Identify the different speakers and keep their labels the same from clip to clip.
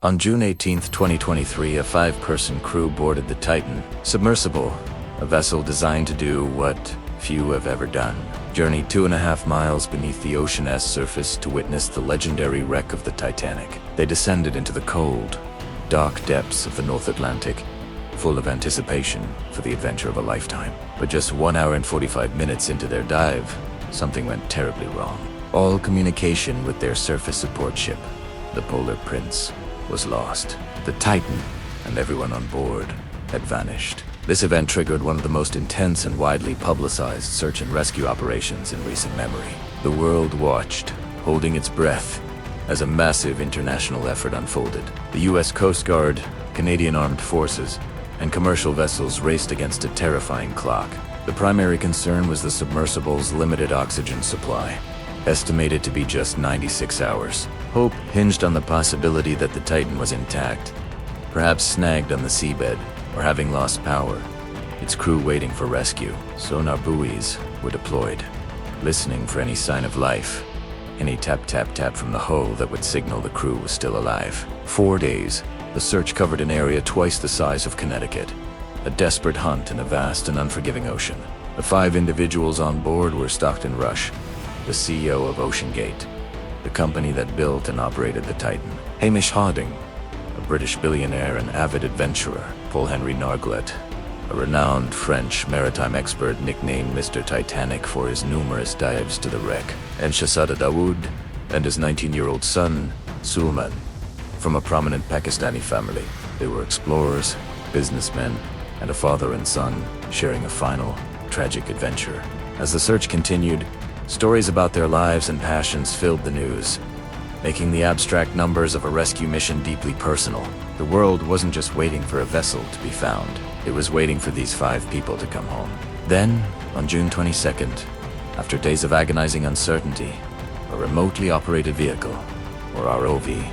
Speaker 1: On June 18, 2023, a 5-person crew boarded the Titan Submersible, a vessel designed to do what few have ever done. Journeyed 2.5 miles beneath the ocean's surface to witness the legendary wreck of the Titanic. They descended into the cold, dark depths of the North Atlantic, full of anticipation for the adventure of a lifetime. But just 1 hour and 45 minutes into their dive, something went terribly wrong. All communication with their surface support ship, the Polar Prince, was lost. The Titan and everyone on board had vanished. This event triggered one of the most intense and widely publicized search and rescue operations in recent memory. The world watched, holding its breath, as a massive international effort unfolded. The US Coast Guard, Canadian Armed Forces, and commercial vessels raced against a terrifying clock. The primary concern was the submersible's limited oxygen supply, estimated to be just 96 hours. Hope hinged on the possibility that the Titan was intact, perhaps snagged on the seabed, or having lost power, its crew waiting for rescue. Sonar buoys were deployed, listening for any sign of life, any tap-tap-tap from the hull that would signal the crew was still alive. 4 days, the search covered an area twice the size of Connecticut, a desperate hunt in a vast and unforgiving ocean. The 5 individuals on board were Stockton Rush, the CEO of OceanGate, the company that built and operated the Titan; Hamish Harding, a British billionaire and avid adventurer; Paul-Henri Narglet, a renowned French maritime expert nicknamed Mr. Titanic for his numerous dives to the wreck; and Shahzada Dawood and his 19-year-old son, Sulman, from a prominent Pakistani family. They were explorers, businessmen, and a father and son sharing a final, tragic adventure. As the search continued, stories about their lives and passions filled the news, making the abstract numbers of a rescue mission deeply personal. The world wasn't just waiting for a vessel to be found, it was waiting for these 5 people to come home. Then, on June 22nd, after days of agonizing uncertainty, a remotely operated vehicle, or ROV,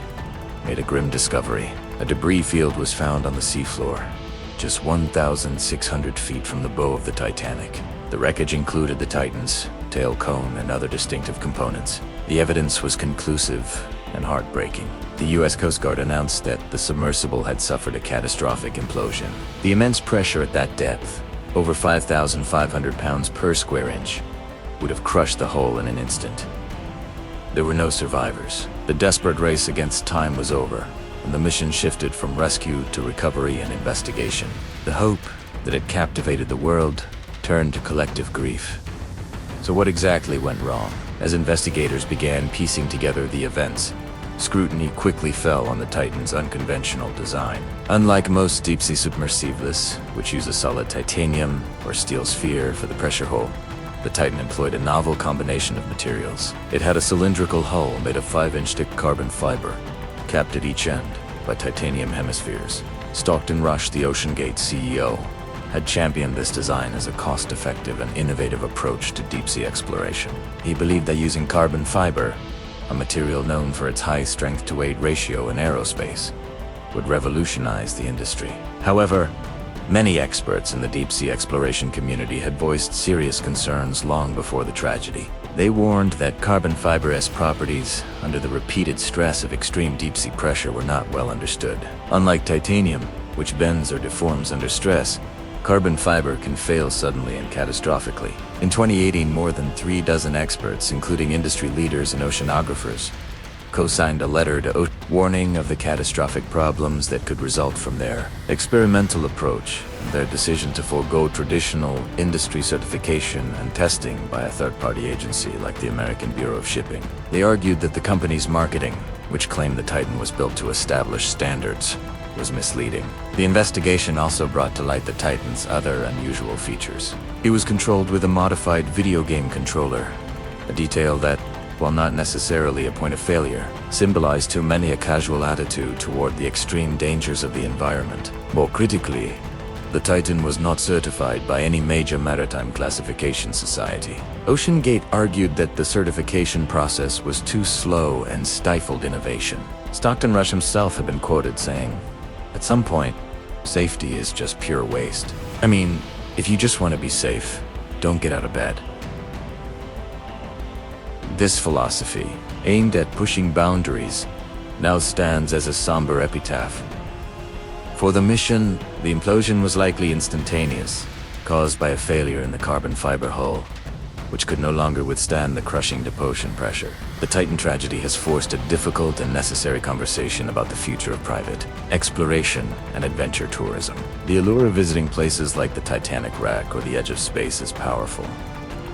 Speaker 1: made a grim discovery. A debris field was found on the seafloor, just 1,600 feet from the bow of the Titanic. The wreckage included the Titan's tail cone and other distinctive components. The evidence was conclusive and heartbreaking. The US Coast Guard announced that the submersible had suffered a catastrophic implosion. The immense pressure at that depth, over 5,500 pounds per square inch, would have crushed the hull in an instant. There were no survivors. The desperate race against time was over, and the mission shifted from rescue to recovery and investigation. The hope that had captivated the world turned to collective grief. So what exactly went wrong? As investigators began piecing together the events, scrutiny quickly fell on the Titan's unconventional design. Unlike most deep-sea submersibles, which use a solid titanium or steel sphere for the pressure hull, the Titan employed a novel combination of materials. It had a cylindrical hull made of 5-inch thick carbon fiber, capped at each end by titanium hemispheres. Stockton Rush, the OceanGate CEO, had championed this design as a cost-effective and innovative approach to deep-sea exploration. He believed that using carbon fiber, a material known for its high strength-to-weight ratio in aerospace, would revolutionize the industry. However, many experts in the deep-sea exploration community had voiced serious concerns long before the tragedy. They warned that carbon fiber's properties under the repeated stress of extreme deep-sea pressure were not well understood. Unlike titanium, which bends or deforms under stress, carbon fiber can fail suddenly and catastrophically. In 2018, more than 36 experts, including industry leaders and oceanographers, co-signed a letter to warning of the catastrophic problems that could result from their experimental approach and their decision to forego traditional industry certification and testing by a third-party agency like the American Bureau of Shipping. They argued that the company's marketing, which claimed the Titan was built to establish standards, was misleading. The investigation also brought to light the Titan's other unusual features. It was controlled with a modified video game controller, a detail that, while not necessarily a point of failure, symbolized to many a casual attitude toward the extreme dangers of the environment. More critically, the Titan was not certified by any major maritime classification society. OceanGate argued that the certification process was too slow and stifled innovation. Stockton Rush himself had been quoted saying, "At some point, safety is just pure waste. I mean, if you just want to be safe, don't get out of bed." This philosophy, aimed at pushing boundaries, now stands as a somber epitaph. For the mission, the implosion was likely instantaneous, caused by a failure in the carbon fiber hull, which could no longer withstand the crushing depulsion pressure. The Titan tragedy has forced a difficult and necessary conversation about the future of private exploration and adventure tourism. The allure of visiting places like the Titanic wreck or the edge of space is powerful,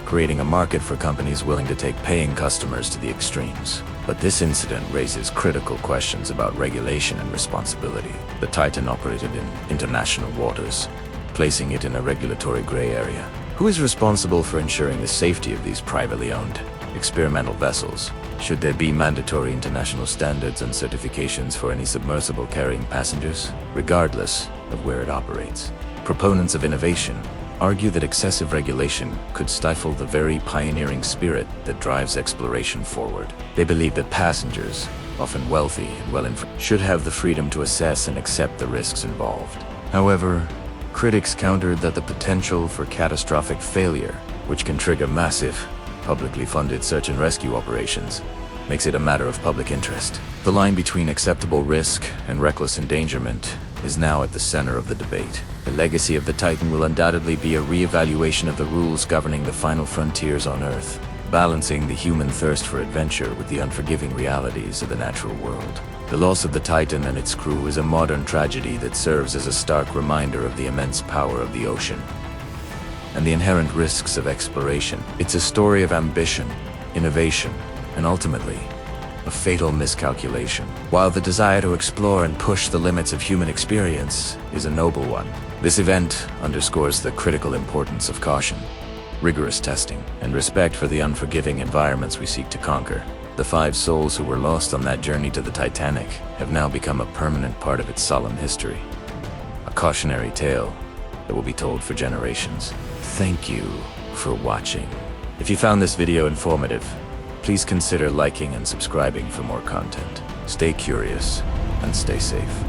Speaker 1: creating a market for companies willing to take paying customers to the extremes. But this incident raises critical questions about regulation and responsibility. The Titan operated in international waters, placing it in a regulatory gray area. Who is responsible for ensuring the safety of these privately owned experimental vessels? Should there be mandatory international standards and certifications for any submersible carrying passengers, regardless of where it operates? Proponents of innovation argue that excessive regulation could stifle the very pioneering spirit that drives exploration forward. They believe that passengers, often wealthy and well-informed, should have the freedom to assess and accept the risks involved. However, critics countered that the potential for catastrophic failure, which can trigger massive, publicly funded search and rescue operations, makes it a matter of public interest. The line between acceptable risk and reckless endangerment is now at the center of the debate. The legacy of the Titan will undoubtedly be a re-evaluation of the rules governing the final frontiers on Earth, balancing the human thirst for adventure with the unforgiving realities of the natural world. The loss of the Titan and its crew is a modern tragedy that serves as a stark reminder of the immense power of the ocean and the inherent risks of exploration. It's a story of ambition, innovation, and ultimately, a fatal miscalculation. While the desire to explore and push the limits of human experience is a noble one, this event underscores the critical importance of caution, rigorous testing, and respect for the unforgiving environments we seek to conquer. The 5 souls who were lost on that journey to the Titanic have now become a permanent part of its solemn history, a cautionary tale that will be told for generations. Thank you for watching. If you found this video informative, please consider liking and subscribing for more content. Stay curious and stay safe.